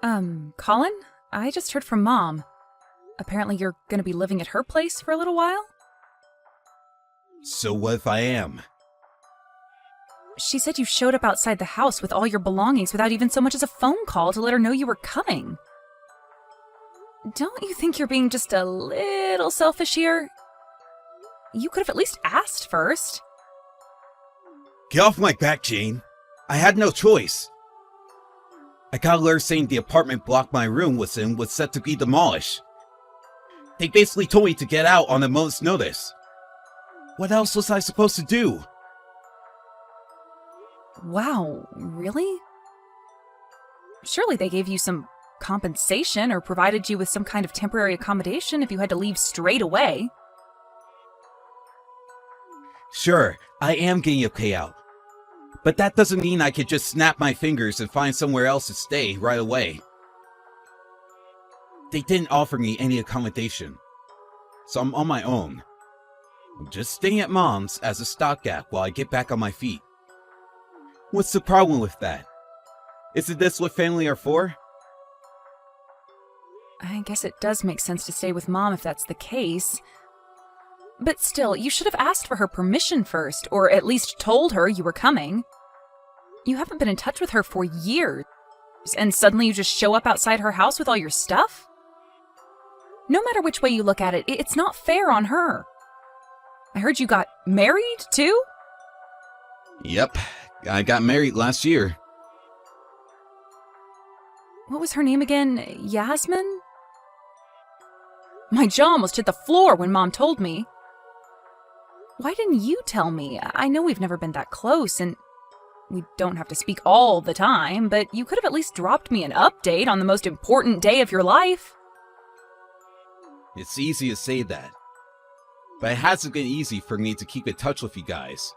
Colin? I just heard from Mom. Apparently you're gonna be living at her place for a little while? So what if I am? She said you showed up outside the house with all your belongings without even so much as a phone call to let her know you were coming. Don't you think you're being just a little selfish here? You could have at least asked first. Get off my back, Jane. I had no choice. I got a letter saying the apartment block my room was in was set to be demolished. They basically told me to get out on a moment's notice. What else was I supposed to do? Wow, really? Surely they gave you some compensation or provided you with some kind of temporary accommodation if you had to leave straight away. Sure, I am getting a payout. But that doesn't mean I could just snap my fingers and find somewhere else to stay right away. They didn't offer me any accommodation, so I'm on my own. I'm just staying at Mom's as a stopgap while I get back on my feet. What's the problem with that? Isn't this what family are for? I guess it does make sense to stay with Mom if that's the case. But still, you should have asked for her permission first, or at least told her you were coming. You haven't been in touch with her for years, and suddenly you just show up outside her house with all your stuff? No matter which way you look at it, it's not fair on her. I heard you got married, too? Yep, I got married last year. What was her name again? Yasmin? My jaw almost hit the floor when Mom told me. Why didn't you tell me? I know we've never been that close, and we don't have to speak all the time, but you could have at least dropped me an update on the most important day of your life. It's easy to say that, but it hasn't been easy for me to keep in touch with you guys.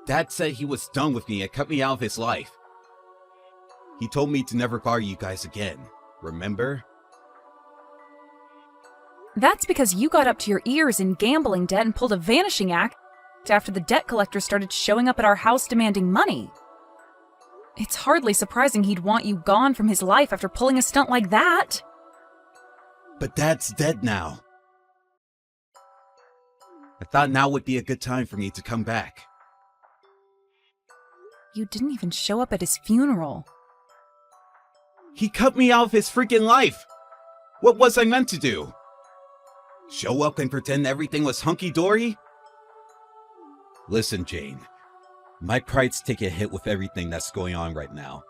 Dad said he was done with me and cut me out of his life. He told me to never bother you guys again, remember? That's because you got up to your ears in gambling debt and pulled a vanishing act after the debt collector started showing up at our house demanding money. It's hardly surprising he'd want you gone from his life after pulling a stunt like that. But Dad's dead now. I thought now would be a good time for me to come back. You didn't even show up at his funeral. He cut me out of his freaking life! What was I meant to do? Show up and pretend everything was hunky-dory? Listen, Jane. My pride's taking a hit with everything that's going on right now.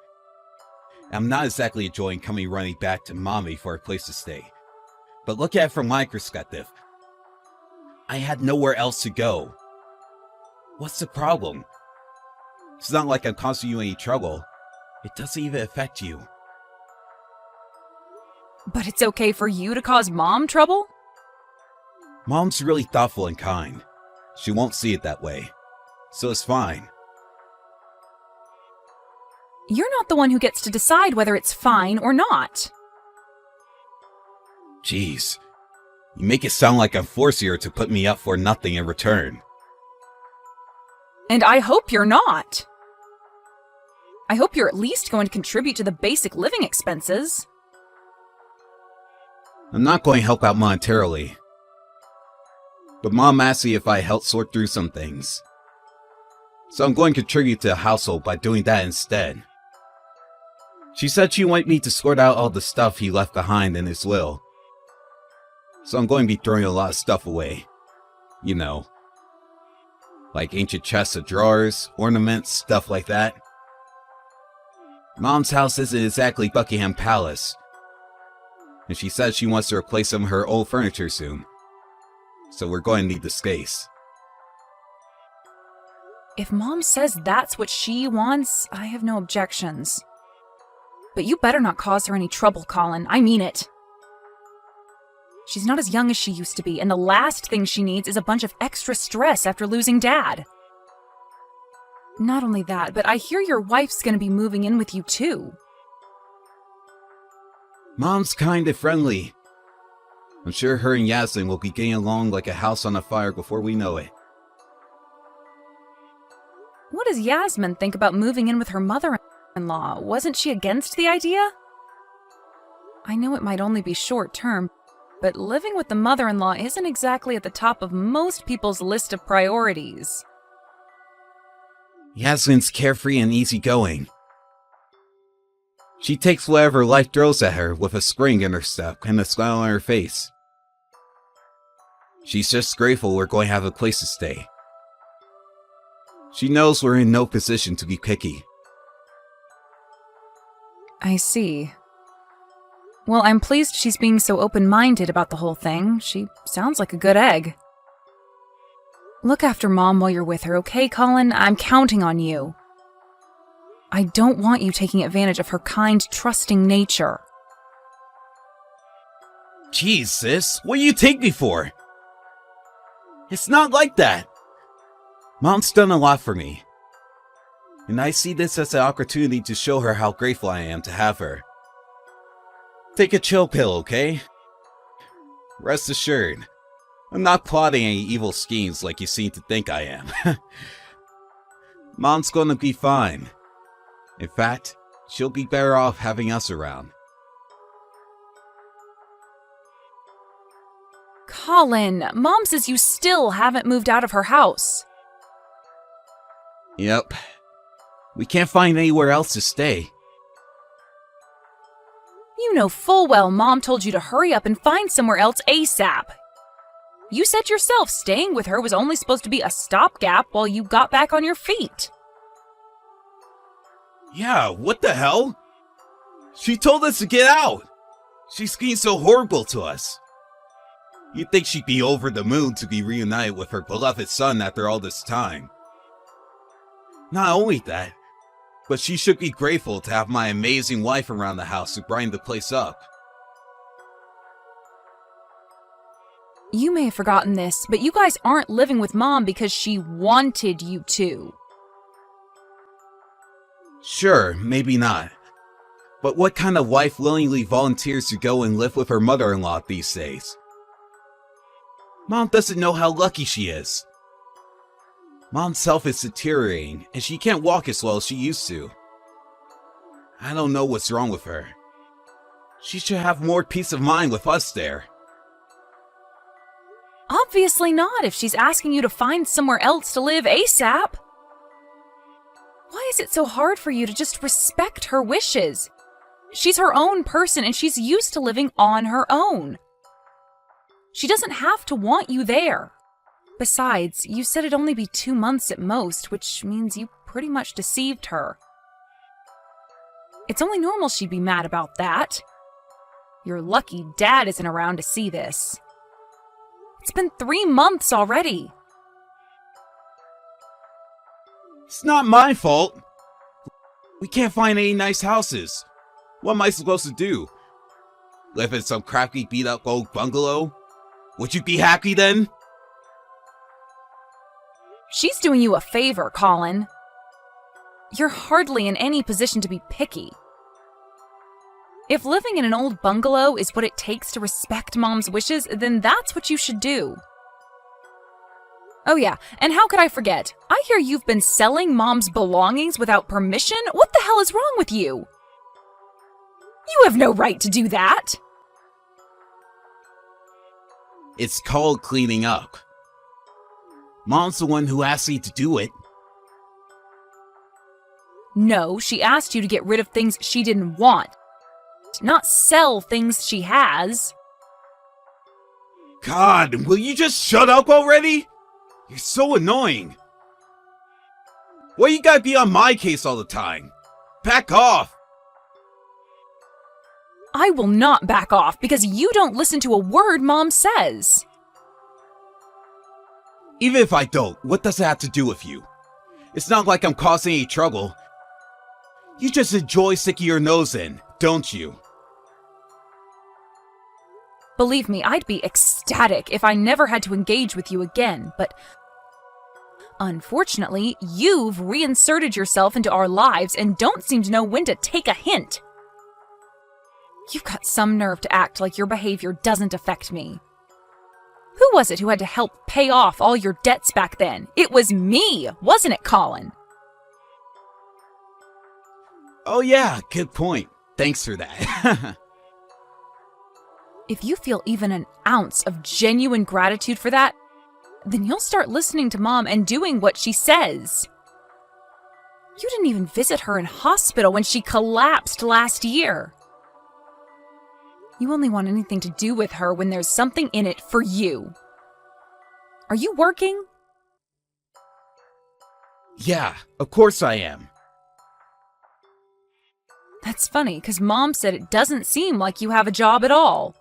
I'm not exactly enjoying coming running back to Mommy for a place to stay. But look at it from my perspective. I had nowhere else to go. What's the problem? It's not like I'm causing you any trouble. It doesn't even affect you. But it's okay for you to cause Mom trouble? Mom's really thoughtful and kind. She won't see it that way. So it's fine. You're not the one who gets to decide whether it's fine or not. Jeez. You make it sound like I'm forcing her to put me up for nothing in return. And I hope you're not. I hope you're at least going to contribute to the basic living expenses. I'm not going to help out monetarily. But Mom asked me if I helped sort through some things. So I'm going to contribute to the household by doing that instead. She said she wanted me to sort out all the stuff he left behind in his will. So I'm going to be throwing a lot of stuff away. You know. Like ancient chests of drawers, ornaments, stuff like that. Mom's house isn't exactly Buckingham Palace. And she says she wants to replace some of her old furniture soon. So we're going to need the space. If Mom says that's what she wants, I have no objections. But you better not cause her any trouble, Colin. I mean it. She's not as young as she used to be, and the last thing she needs is a bunch of extra stress after losing Dad. Not only that, but I hear your wife's gonna be moving in with you too. Mom's kind and friendly. I'm sure her and Yasmin will be getting along like a house on a fire before we know it. What does Yasmin think about moving in with her mother-in-law? Wasn't she against the idea? I know it might only be short term, but living with the mother-in-law isn't exactly at the top of most people's list of priorities. Yasmin's carefree and easygoing. She takes whatever life throws at her with a spring in her step and a smile on her face. She's just grateful we're going to have a place to stay. She knows we're in no position to be picky. I see. Well, I'm pleased she's being so open-minded about the whole thing. She sounds like a good egg. Look after Mom while you're with her, okay, Colin? I'm counting on you. I don't want you taking advantage of her kind, trusting nature. Jeez, sis, what do you take me for? It's not like that. Mom's done a lot for me. And I see this as an opportunity to show her how grateful I am to have her. Take a chill pill, okay? Rest assured, I'm not plotting any evil schemes like you seem to think I am. Mom's gonna be fine. In fact, she'll be better off having us around. Colin, Mom says you still haven't moved out of her house. Yep. We can't find anywhere else to stay. You know full well Mom told you to hurry up and find somewhere else ASAP. You said yourself staying with her was only supposed to be a stopgap while you got back on your feet. Yeah, what the hell? She told us to get out. She's being so horrible to us. You'd think she'd be over the moon to be reunited with her beloved son after all this time. Not only that, but she should be grateful to have my amazing wife around the house to brighten the place up. You may have forgotten this, but you guys aren't living with Mom because she wanted you to. Sure, maybe not. But what kind of wife willingly volunteers to go and live with her mother-in-law these days? Mom doesn't know how lucky she is. Mom's health is deteriorating, and she can't walk as well as she used to. I don't know what's wrong with her. She should have more peace of mind with us there. Obviously not if she's asking you to find somewhere else to live ASAP. Why is it so hard for you to just respect her wishes? She's her own person and she's used to living on her own. She doesn't have to want you there. Besides, you said it'd only be 2 months at most, which means you pretty much deceived her. It's only normal she'd be mad about that. You're lucky Dad isn't around to see this. It's been 3 months already. It's not my fault. We can't find any nice houses. What am I supposed to do? Live in some crappy beat-up old bungalow? Would you be happy then? She's doing you a favor, Colin. You're hardly in any position to be picky. If living in an old bungalow is what it takes to respect Mom's wishes, then that's what you should do. Oh yeah, and how could I forget? I hear you've been selling Mom's belongings without permission? What the hell is wrong with you? You have no right to do that! It's called cleaning up. Mom's the one who asked me to do it. No, she asked you to get rid of things she didn't want, not sell things she has. God, will you just shut up already? You're so annoying. Why you gotta be on my case all the time? Back off! I will not back off because you don't listen to a word Mom says. Even if I don't, what does it have to do with you? It's not like I'm causing any trouble. You just enjoy sticking your nose in, don't you? Believe me, I'd be ecstatic if I never had to engage with you again, but unfortunately, you've reinserted yourself into our lives and don't seem to know when to take a hint. You've got some nerve to act like your behavior doesn't affect me. Who was it who had to help pay off all your debts back then? It was me, wasn't it, Colin? Oh yeah, good point. Thanks for that. If you feel even an ounce of genuine gratitude for that, then you'll start listening to Mom and doing what she says. You didn't even visit her in hospital when she collapsed last year. You only want anything to do with her when there's something in it for you. Are you working? Yeah, of course I am. That's funny, because Mom said it doesn't seem like you have a job at all.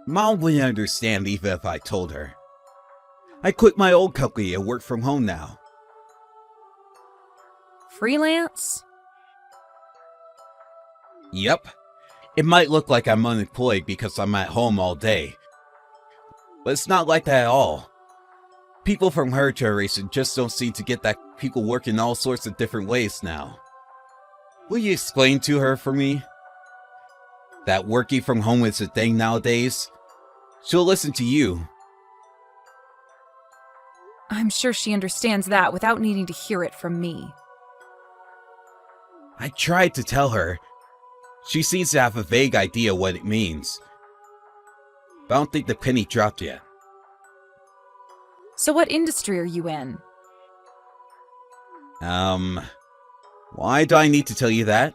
Mom wouldn't understand even if I told her. I quit my old company and work from home now. Freelance? Yep. It might look like I'm unemployed because I'm at home all day. But it's not like that at all. People from her generation just don't seem to get that people work in all sorts of different ways now. Will you explain to her for me? That working from home is a thing nowadays? She'll listen to you. I'm sure she understands that without needing to hear it from me. I tried to tell her. She seems to have a vague idea what it means. But I don't think the penny dropped yet. So what industry are you in? Why do I need to tell you that?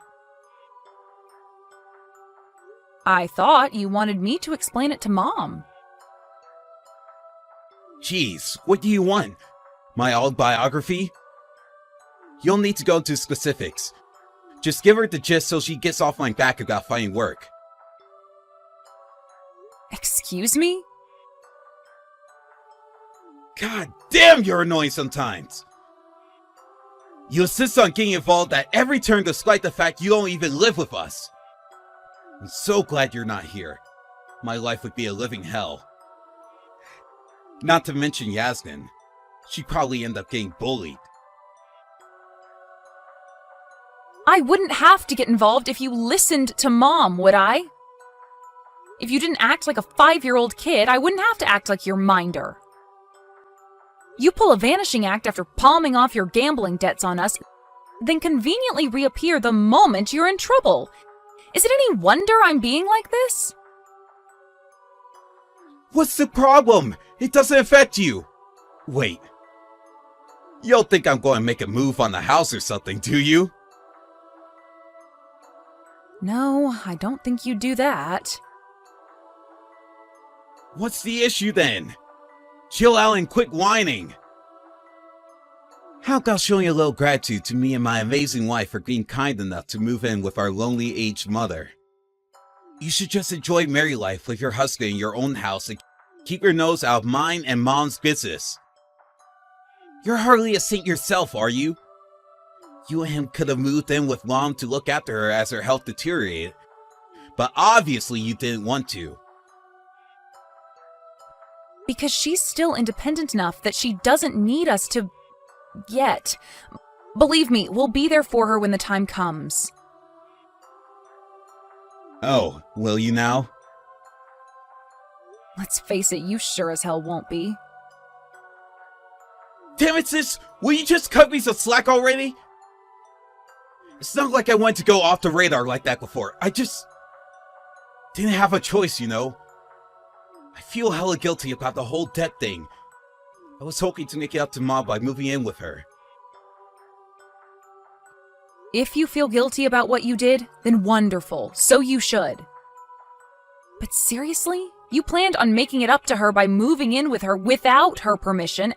I thought you wanted me to explain it to Mom. Jeez, what do you want? My autobiography? You'll need to go into specifics. Just give her the gist so she gets off my back about finding work. Excuse me? God damn, you're annoying sometimes! You insist on getting involved at every turn despite the fact you don't even live with us. I'm so glad you're not here. My life would be a living hell. Not to mention Yasmin. She'd probably end up getting bullied. I wouldn't have to get involved if you listened to Mom, would I? If you didn't act like a 5-year-old kid, I wouldn't have to act like your minder. You pull a vanishing act after palming off your gambling debts on us, then conveniently reappear the moment you're in trouble. Is it any wonder I'm being like this? What's the problem? It doesn't affect you. Wait. You don't think I'm going to make a move on the house or something, do you? No, I don't think you'd do that. What's the issue then? Chill out and quit whining. How about showing a little gratitude to me and my amazing wife for being kind enough to move in with our lonely aged mother? You should just enjoy married life with your husband in your own house and keep your nose out of mine and Mom's business. You're hardly a saint yourself, are you? You and him could have moved in with Mom to look after her as her health deteriorated, but obviously you didn't want to. Because she's still independent enough that she doesn't need us to... yet. Believe me, we'll be there for her when the time comes. Oh, will you now? Let's face it, you sure as hell won't be. Damn it, sis! Will you just cut me some slack already? It's not like I went to go off the radar like that before. I just... didn't have a choice, you know? I feel hella guilty about the whole debt thing. I was hoping to make it up to Mom by moving in with her. If you feel guilty about what you did, then wonderful. So you should. But seriously? You planned on making it up to her by moving in with her without her permission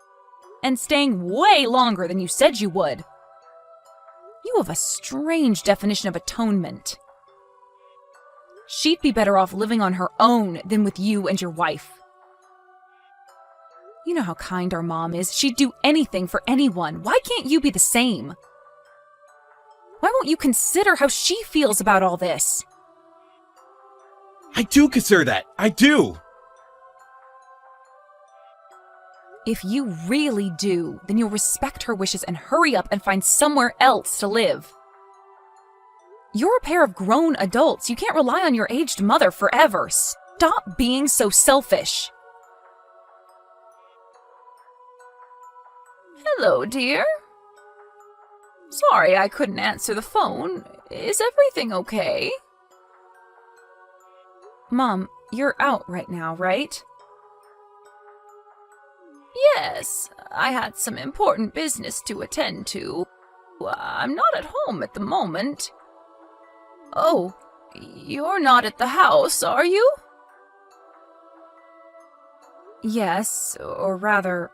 and staying way longer than you said you would. You have a strange definition of atonement. She'd be better off living on her own than with you and your wife. You know how kind our mom is. She'd do anything for anyone. Why can't you be the same? Why won't you consider how she feels about all this? I do consider that. I do. If you really do, then you'll respect her wishes and hurry up and find somewhere else to live. You're a pair of grown adults. You can't rely on your aged mother forever. Stop being so selfish. Hello, dear. Sorry I couldn't answer the phone. Is everything okay? Mom, you're out right now, right? Yes, I had some important business to attend to. I'm not at home at the moment. Oh, you're not at the house, are you? Yes, or rather,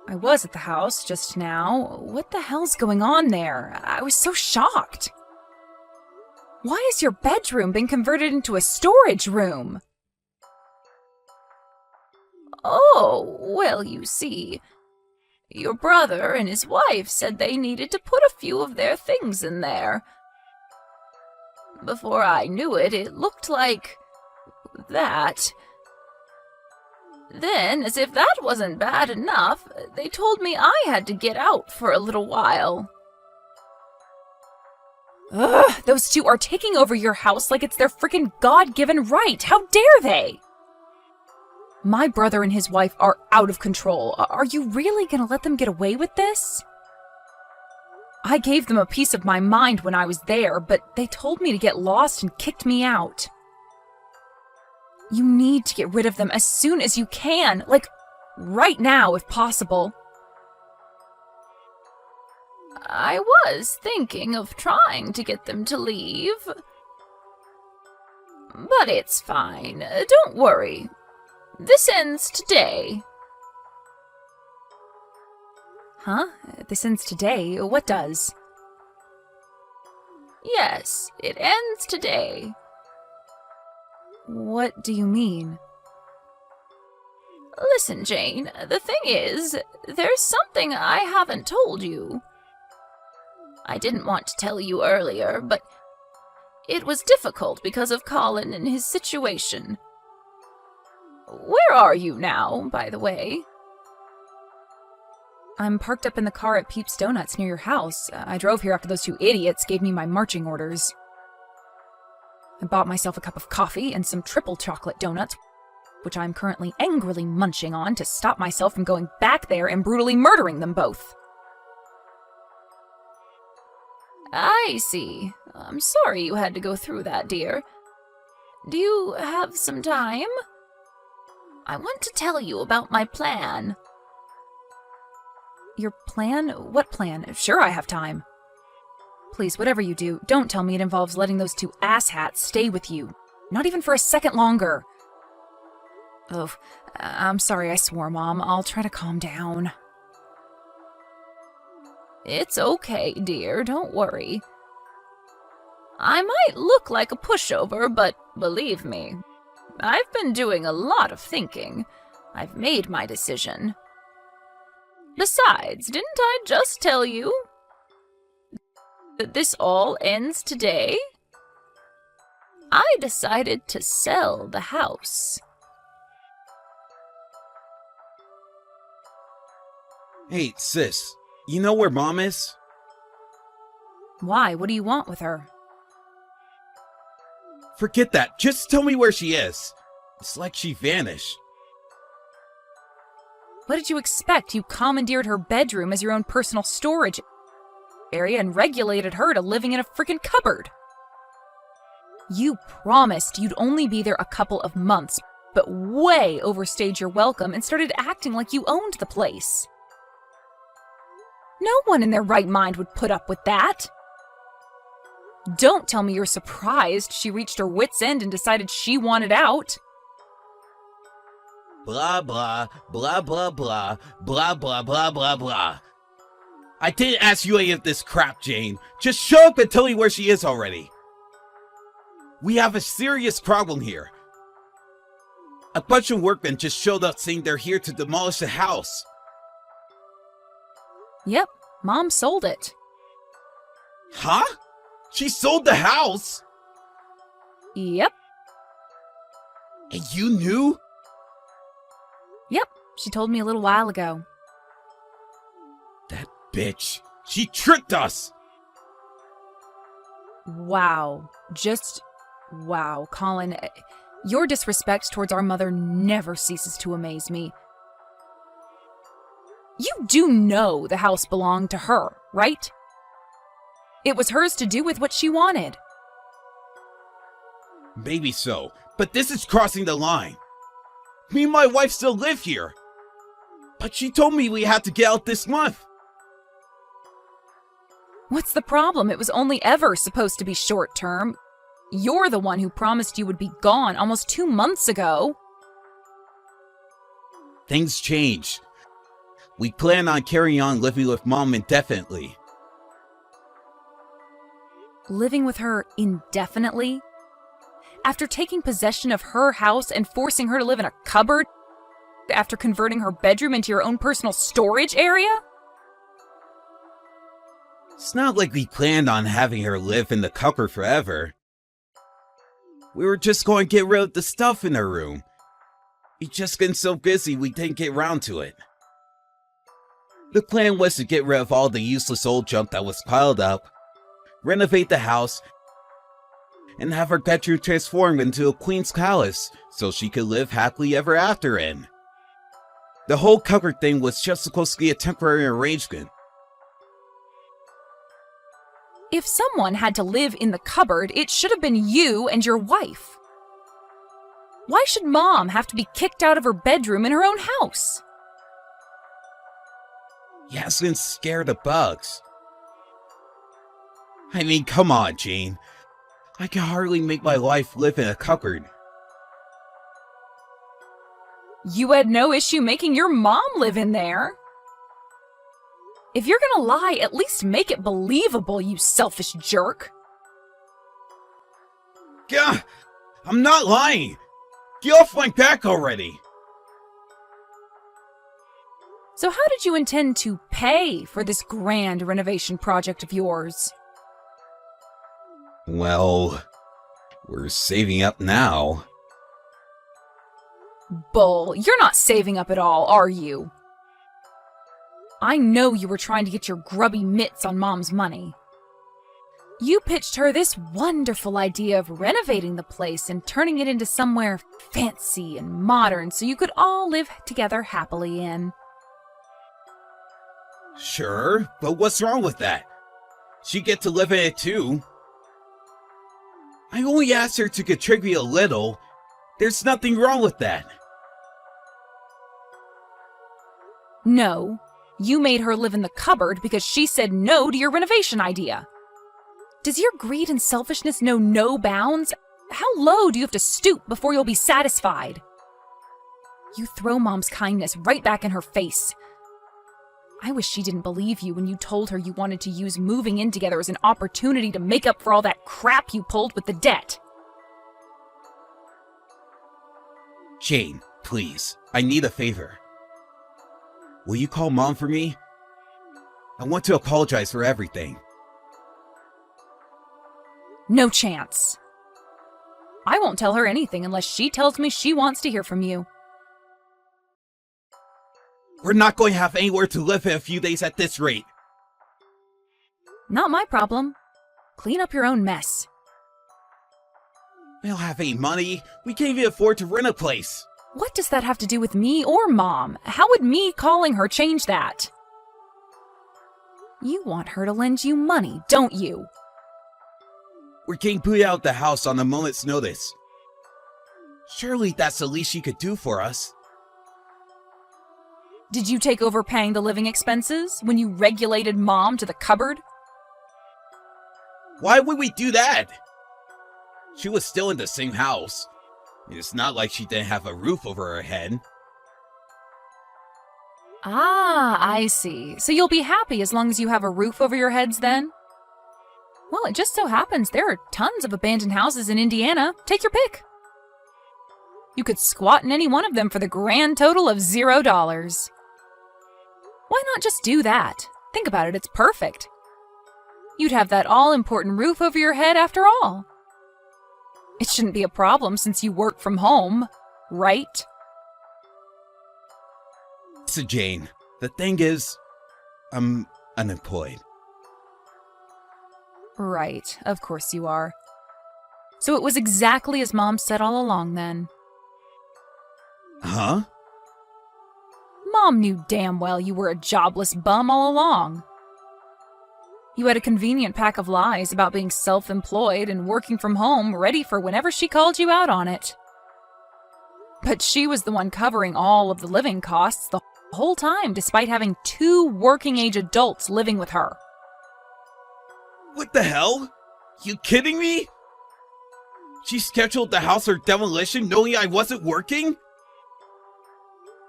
I was at the house just now. What the hell's going on there? I was so shocked. Why has your bedroom been converted into a storage room? Oh, well, you see, your brother and his wife said they needed to put a few of their things in there. Before I knew it, it looked like that. Then, as if that wasn't bad enough, they told me I had to get out for a little while. Ugh, those two are taking over your house like it's their freaking God-given right. How dare they? My brother and his wife are out of control. Are you really gonna let them get away with this? I gave them a piece of my mind when I was there, but they told me to get lost and kicked me out. You need to get rid of them as soon as you can, like right now if possible. I was thinking of trying to get them to leave. But it's fine. Don't worry. This ends today. Huh? This ends today? What does? Yes, it ends today. What do you mean? Listen, Jane, the thing is, there's something I haven't told you. I didn't want to tell you earlier, but it was difficult because of Colin and his situation. Where are you now, by the way? I'm parked up in the car at Peeps Donuts near your house. I drove here after those two idiots gave me my marching orders. I bought myself a cup of coffee and some triple chocolate donuts, which I'm currently angrily munching on to stop myself from going back there and brutally murdering them both. I see. I'm sorry you had to go through that, dear. Do you have some time? I want to tell you about my plan. Your plan? What plan? Sure, I have time. Please, whatever you do, don't tell me it involves letting those two asshats stay with you. Not even for a second longer. Oh, I'm sorry I swore, Mom. I'll try to calm down. It's okay, dear. Don't worry. I might look like a pushover, but believe me, I've been doing a lot of thinking. I've made my decision. Besides, didn't I just tell you that this all ends today? I decided to sell the house. Hey, sis, you know where Mom is? Why? What do you want with her? Forget that. Just tell me where she is. It's like she vanished. What did you expect? You commandeered her bedroom as your own personal storage area and regulated her to living in a freaking cupboard. You promised you'd only be there a couple of months, but way overstayed your welcome and started acting like you owned the place. No one in their right mind would put up with that. Don't tell me you're surprised she reached her wit's end and decided she wanted out. Blah, blah, blah, blah, blah, blah, blah, blah, blah, blah. I didn't ask you any of this crap, Jane. Just show up and tell me where she is already. We have a serious problem here. A bunch of workmen just showed up saying they're here to demolish the house. Yep, Mom sold it. Huh? She sold the house? Yep. And you knew? Yep, she told me a little while ago. That bitch. She tricked us! Wow. Just wow, Colin. Your disrespect towards our mother never ceases to amaze me. You do know the house belonged to her, right? It was hers to do with what she wanted. Maybe so, but this is crossing the line. Me and my wife still live here. But she told me we had to get out this month. What's the problem? It was only ever supposed to be short term. You're the one who promised you would be gone almost 2 months ago. Things change. We plan on carrying on living with Mom indefinitely. Living with her indefinitely? After taking possession of her house and forcing her to live in a cupboard? After converting her bedroom into your own personal storage area? It's not like we planned on having her live in the cupboard forever. We were just going to get rid of the stuff in her room. We'd just been so busy we didn't get around to it. The plan was to get rid of all the useless old junk that was piled up, renovate the house, and have her bedroom transformed into a queen's palace so she could live happily ever after in. The whole cupboard thing was just supposed to be a temporary arrangement. If someone had to live in the cupboard, it should have been you and your wife. Why should Mom have to be kicked out of her bedroom in her own house? Yasmin's scared of bugs. I mean, come on, Jane. I can hardly make my wife live in a cupboard. You had no issue making your mom live in there. If you're gonna lie, at least make it believable, you selfish jerk. Gah! I'm not lying! Get off my back already! So how did you intend to pay for this grand renovation project of yours? Well, we're saving up now. Bull, you're not saving up at all, are you? I know you were trying to get your grubby mitts on Mom's money. You pitched her this wonderful idea of renovating the place and turning it into somewhere fancy and modern so you could all live together happily in. Sure, but what's wrong with that? She get to live in it too. I only asked her to contribute a little. There's nothing wrong with that. No, you made her live in the cupboard because she said no to your renovation idea. Does your greed and selfishness know no bounds? How low do you have to stoop before you'll be satisfied? You throw Mom's kindness right back in her face. I wish she didn't believe you when you told her you wanted to use moving in together as an opportunity to make up for all that crap you pulled with the debt. Jane, please, I need a favor. Will you call Mom for me? I want to apologize for everything. No chance. I won't tell her anything unless she tells me she wants to hear from you. We're not going to have anywhere to live in a few days at this rate. Not my problem. Clean up your own mess. We don't have any money. We can't even afford to rent a place. What does that have to do with me or Mom? How would me calling her change that? You want her to lend you money, don't you? We're getting booted out of the house on a moment's notice. Surely that's the least she could do for us. Did you take over paying the living expenses when you regulated Mom to the cupboard? Why would we do that? She was still in the same house. It's not like she didn't have a roof over her head. Ah, I see. So you'll be happy as long as you have a roof over your heads then? Well, it just so happens there are tons of abandoned houses in Indiana. Take your pick. You could squat in any one of them for the grand total of $0. Why not just do that? Think about it, it's perfect. You'd have that all-important roof over your head after all. It shouldn't be a problem since you work from home, right? So Jane, the thing is, I'm unemployed. Right, of course you are. So it was exactly as Mom said all along then. Huh? Mom knew damn well you were a jobless bum all along. You had a convenient pack of lies about being self-employed and working from home, ready for whenever she called you out on it. But she was the one covering all of the living costs the whole time, despite having 2 working-age adults living with her. What the hell? You kidding me? She scheduled the house for demolition knowing I wasn't working?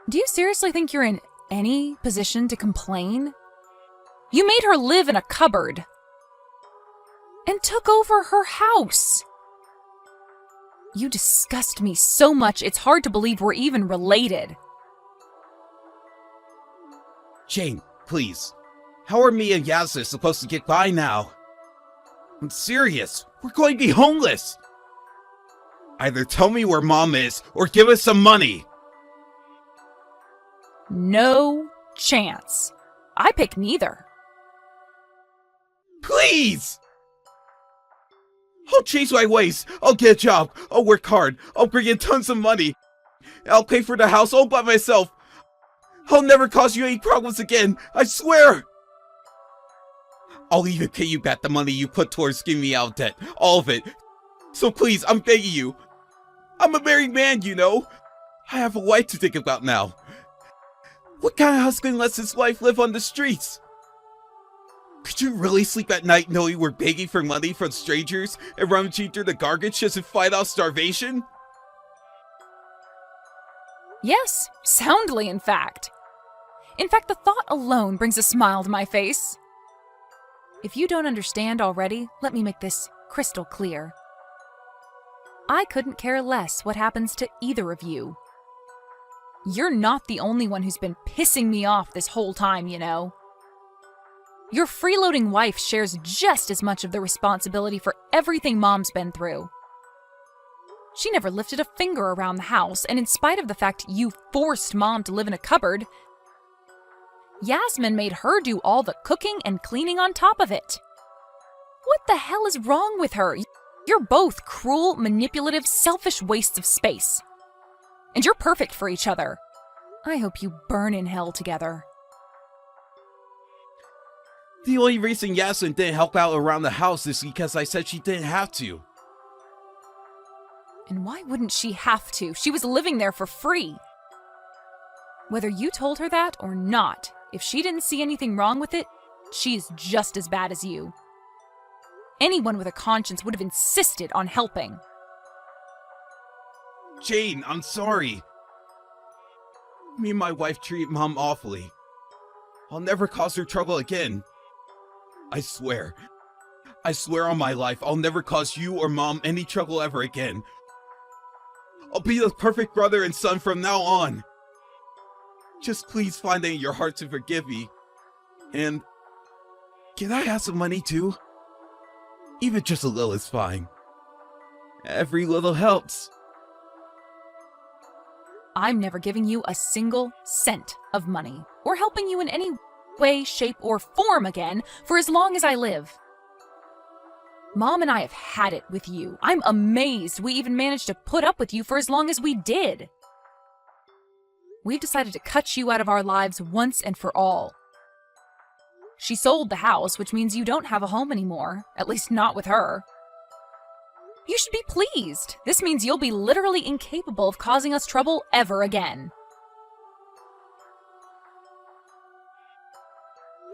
Do you seriously think you're in any position to complain? You made her live in a cupboard and took over her house. You disgust me so much it's hard to believe we're even related. Jane, please. How are me and Yasmin supposed to get by now? I'm serious. We're going to be homeless. Either tell me where Mom is or give us some money. No chance. I pick neither. Please! I'll change my ways. I'll get a job. I'll work hard. I'll bring in tons of money. I'll pay for the house all by myself. I'll never cause you any problems again. I swear! I'll even pay you back the money you put towards getting me out of debt. All of it. So please, I'm begging you. I'm a married man, you know. I have a wife to think about now. What kind of husband lets his wife live on the streets? Could you really sleep at night knowing we're begging for money from strangers and rummaging through the garbage just to fight off starvation? Yes, soundly in fact. In fact, the thought alone brings a smile to my face. If you don't understand already, let me make this crystal clear. I couldn't care less what happens to either of you. You're not the only one who's been pissing me off this whole time, you know. Your freeloading wife shares just as much of the responsibility for everything Mom's been through. She never lifted a finger around the house, and in spite of the fact you forced Mom to live in a cupboard, Yasmin made her do all the cooking and cleaning on top of it. What the hell is wrong with her? You're both cruel, manipulative, selfish wastes of space. And you're perfect for each other. I hope you burn in hell together. The only reason Yasmin didn't help out around the house is because I said she didn't have to. And why wouldn't she have to? She was living there for free. Whether you told her that or not, if she didn't see anything wrong with it, she's just as bad as you. Anyone with a conscience would have insisted on helping. Jane, I'm sorry. Me and my wife treat Mom awfully. I'll never cause her trouble again. I swear. I swear on my life, I'll never cause you or Mom any trouble ever again. I'll be the perfect brother and son from now on. Just please find it in your heart to forgive me. And can I have some money too? Even just a little is fine. Every little helps. I'm never giving you a single cent of money, or helping you in any way, shape, or form again for as long as I live. Mom and I have had it with you. I'm amazed we even managed to put up with you for as long as we did. We've decided to cut you out of our lives once and for all. She sold the house, which means you don't have a home anymore, at least not with her. You should be pleased. This means you'll be literally incapable of causing us trouble ever again.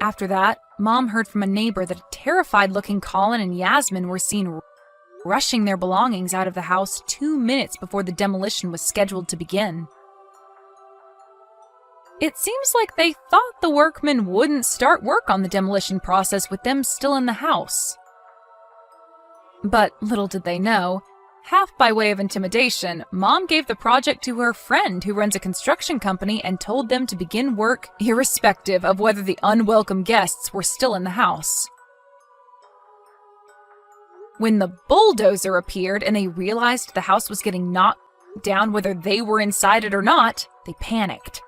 After that, Mom heard from a neighbor that a terrified-looking Colin and Yasmin were seen rushing their belongings out of the house 2 minutes before the demolition was scheduled to begin. It seems like they thought the workmen wouldn't start work on the demolition process with them still in the house. But little did they know, half by way of intimidation, Mom gave the project to her friend who runs a construction company and told them to begin work irrespective of whether the unwelcome guests were still in the house. When the bulldozer appeared and they realized the house was getting knocked down whether they were inside it or not, they panicked,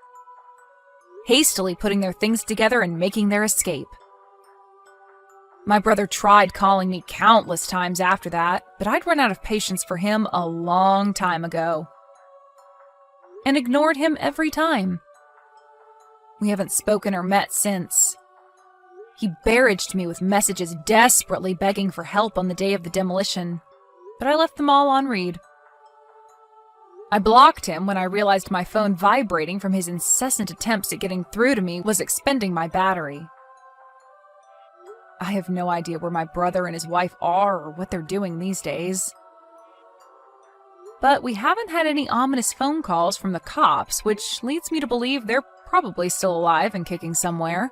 hastily putting their things together and making their escape. My brother tried calling me countless times after that, but I'd run out of patience for him a long time ago, and ignored him every time. We haven't spoken or met since. He barraged me with messages desperately begging for help on the day of the demolition, but I left them all on read. I blocked him when I realized my phone vibrating from his incessant attempts at getting through to me was expending my battery. I have no idea where my brother and his wife are or what they're doing these days. But we haven't had any ominous phone calls from the cops, which leads me to believe they're probably still alive and kicking somewhere.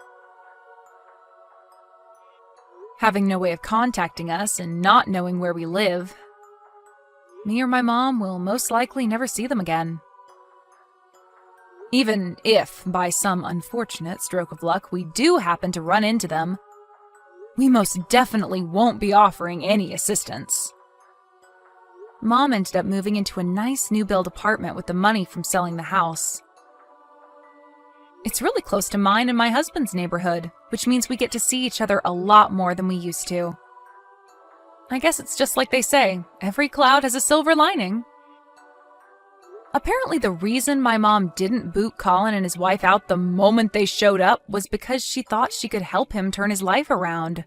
Having no way of contacting us and not knowing where we live, me or my mom will most likely never see them again. Even if, by some unfortunate stroke of luck, we do happen to run into them, we most definitely won't be offering any assistance. Mom ended up moving into a nice new-build apartment with the money from selling the house. It's really close to mine and my husband's neighborhood, which means we get to see each other a lot more than we used to. I guess it's just like they say, every cloud has a silver lining. Apparently the reason my mom didn't boot Colin and his wife out the moment they showed up was because she thought she could help him turn his life around.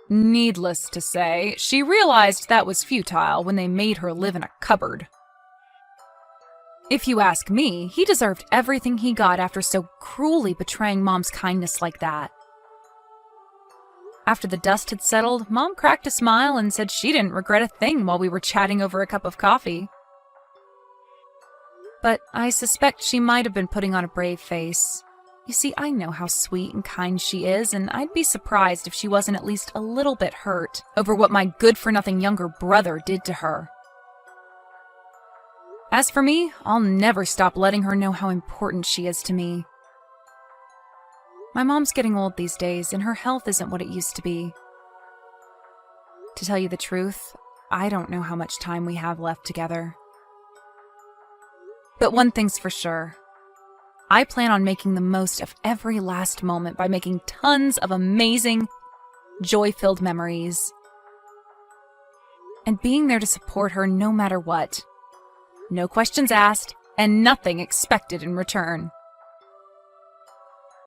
Needless to say, she realized that was futile when they made her live in a cupboard. If you ask me, he deserved everything he got after so cruelly betraying Mom's kindness like that. After the dust had settled, Mom cracked a smile and said she didn't regret a thing while we were chatting over a cup of coffee. But I suspect she might have been putting on a brave face. You see, I know how sweet and kind she is, and I'd be surprised if she wasn't at least a little bit hurt over what my good-for-nothing younger brother did to her. As for me, I'll never stop letting her know how important she is to me. My mom's getting old these days, and her health isn't what it used to be. To tell you the truth, I don't know how much time we have left together. But one thing's for sure. I plan on making the most of every last moment by making tons of amazing, joy-filled memories. And being there to support her no matter what. No questions asked, and nothing expected in return.